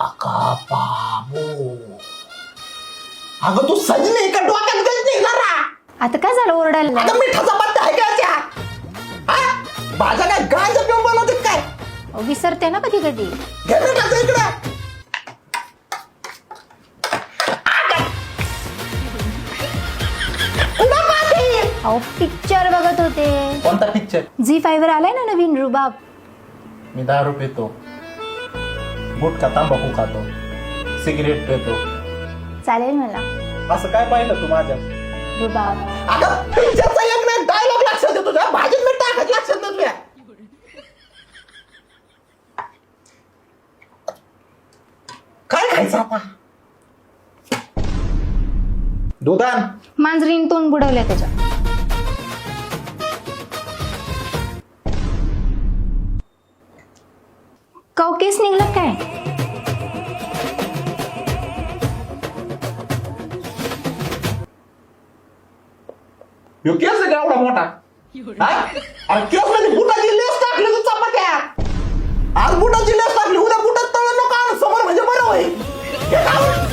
अका बाबू, अगं तू सजली का डोक्यात गंज नाही जरा? आता काय झालं ओरडायला? आता मिठाचा पत्ता आहे का त्यात? हा? भाज्या काय गांजा पिऊन बनवतात काय? विसरते ना कधी कधी. घे मिठाचं इकडं. अहो पिक्चर बघत होते. कोणता पिक्चर? झी5 वर आलाय ना नवीन रुबाब. मी दारू पितो, गुटखा तांबाखू खातो, सिगरेट पितो. चालेल मला. असं काय पाहिलं तू माझ्या? रुबाब. अगं पिक्चरचा एक ना डायलॉग लक्षात येतो तुझ्या, भाजीत मीठ टाकायचं लक्षात नाही तुझ्या. काय खायचं आता? दुधान मांजरीन तोंड बुडवलंय त्याच्या. काव केस निघला काय? ह्यो केस आहे का एवढा मोठा? हा? अरे केस मध्ये बुटाची लेस टाकली तू चपात्या. आज बुटाची लेस टाकली, उद्या बुटात तळ नको आणू समोर म्हणजे बरं होईल. हे खाऊ.